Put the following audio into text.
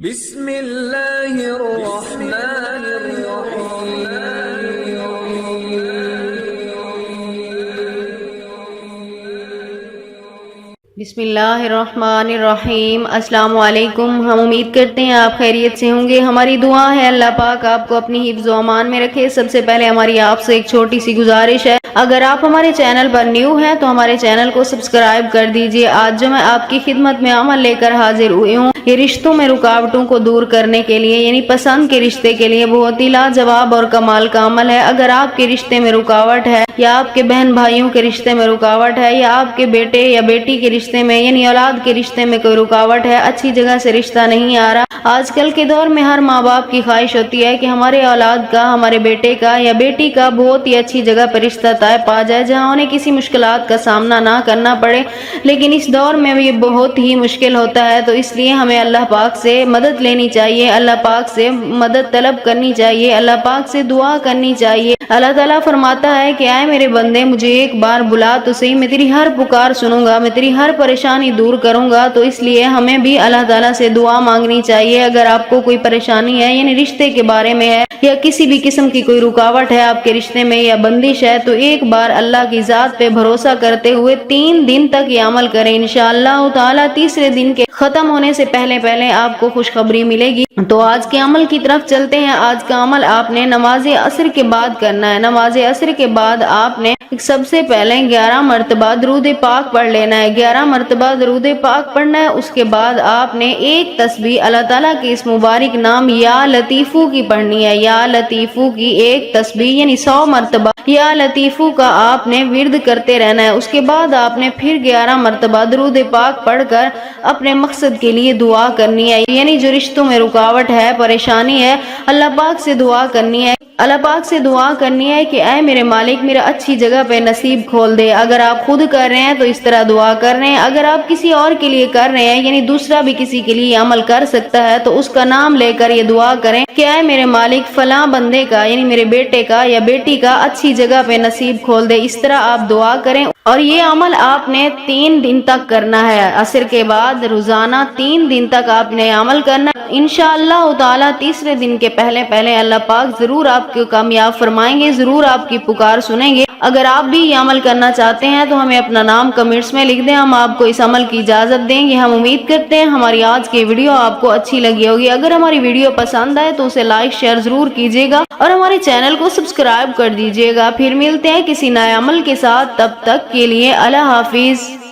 بسم اللہ الرحمن الرحیم۔ بسم اللہ الرحمن الرحیم۔ السلام علیکم۔ ہم امید کرتے ہیں آپ خیریت سے ہوں گے۔ ہماری دعا ہے اللہ پاک آپ کو اپنی حفظ و امان میں رکھے۔ سب سے پہلے ہماری آپ سے ایک چھوٹی سی گزارش ہے، اگر آپ ہمارے چینل پر نیو ہیں تو ہمارے چینل کو سبسکرائب کر دیجئے۔ آج جو میں آپ کی خدمت میں عمل لے کر حاضر ہوئی ہوں، یہ رشتوں میں رکاوٹوں کو دور کرنے کے لیے، یعنی پسند کے رشتے کے لیے بہت ہی لاجواب اور کمال کا عمل ہے۔ اگر آپ کے رشتے میں رکاوٹ ہے، یا آپ کے بہن بھائیوں کے رشتے میں رکاوٹ ہے، یا آپ کے بیٹے یا بیٹی کے رشتے میں یعنی اولاد کے رشتے میں کوئی رکاوٹ ہے، اچھی جگہ سے رشتہ نہیں آ رہا، آج کل کے دور میں ہر ماں باپ کی خواہش ہوتی ہے کہ ہمارے اولاد کا، ہمارے بیٹے کا یا بیٹی کا بہت ہی اچھی جگہ پر رشتہ طے پا جائے جہاں انہیں کسی مشکلات کا سامنا نہ کرنا پڑے، لیکن اس دور میں یہ بہت ہی مشکل ہوتا ہے۔ تو اس لیے ہمیں اللہ پاک سے مدد لینی چاہیے، اللہ پاک سے مدد طلب کرنی چاہیے، اللہ پاک سے دعا کرنی چاہیے۔ اللہ تعالیٰ فرماتا ہے کہ اے میرے بندے، مجھے ایک بار بلا تو صحیح، میں تیری ہر پکار سنوں گا، میں تیری ہر پریشانی دور کروں گا۔ تو اس لیے ہمیں بھی اللہ تعالیٰ سے دعا مانگنی چاہیے۔ اگر آپ کو کوئی پریشانی ہے، یعنی رشتے کے بارے میں ہے، یا کسی بھی قسم کی کوئی رکاوٹ ہے آپ کے رشتے میں یا بندش ہے، تو ایک بار اللہ کی ذات پہ بھروسہ کرتے ہوئے 3 دن تک یہ عمل کریں۔ انشاءاللہ تعالیٰ تیسرے دن کے ختم ہونے سے پہلے آپ کو خوشخبری ملے گی۔ تو آج کے عمل کی طرف چلتے ہیں۔ آج کا عمل آپ نے نماز عصر کے بعد کرنا ہے۔ نماز عصر کے بعد آپ نے سب سے پہلے 11 مرتبہ درود پاک پڑھ لینا ہے، 11 مرتبہ درود پاک پڑھنا ہے۔ اس کے بعد آپ نے ایک تسبیح اللہ تعالیٰ کے اس مبارک نام یا لطیفو کی پڑھنی ہے، یا لطیفو کی ایک تسبیح یعنی 100 مرتبہ یا لطیفو کا آپ نے ورد کرتے رہنا ہے۔ اس کے بعد آپ نے پھر 11 مرتبہ درود پاک پڑھ کر اپنے مقصد کے لیے دعا کرنی ہے، یعنی جو رشتوں میں رکاوٹ ہے، پریشانی ہے، اللہ پاک سے دعا کرنی ہے۔ اللہ پاک سے دعا کرنی ہے کہ اے میرے مالک، میرا اچھی جگہ پہ نصیب کھول دے۔ اگر آپ خود کر رہے ہیں تو اس طرح دعا کر رہے ہیں، اگر آپ کسی اور کے لیے کر رہے ہیں، یعنی دوسرا بھی کسی کے لیے عمل کر سکتا ہے، تو اس کا نام لے کر یہ دعا کریں کہ اے میرے مالک، فلاں بندے کا یعنی میرے بیٹے کا یا بیٹی کا اچھی جگہ پہ نصیب کھول دے۔ اس طرح آپ دعا کریں، اور یہ عمل آپ نے 3 دن تک کرنا ہے۔ عصر کے بعد روزانہ 3 دن تک آپ نے عمل کرنا ہے۔ انشاءاللہ تعالیٰ تیسرے دن کے پہلے اللہ پاک ضرور آپ کو کامیاب فرمائیں گے، ضرور آپ کی پکار سنیں گے۔ اگر آپ بھی یہ عمل کرنا چاہتے ہیں تو ہمیں اپنا نام کمنٹس میں لکھ دیں، ہم آپ کو اس عمل کی اجازت دیں گے۔ ہم امید کرتے ہیں ہماری آج کی ویڈیو آپ کو اچھی لگی ہوگی۔ اگر ہماری ویڈیو پسند آئے تو اسے لائک شیئر ضرور کیجیے گا، اور ہمارے چینل کو سبسکرائب کر دیجیے گا۔ پھر ملتے ہیں کسی نئے عمل کے ساتھ، تب تک کے لیے اللہ حافظ۔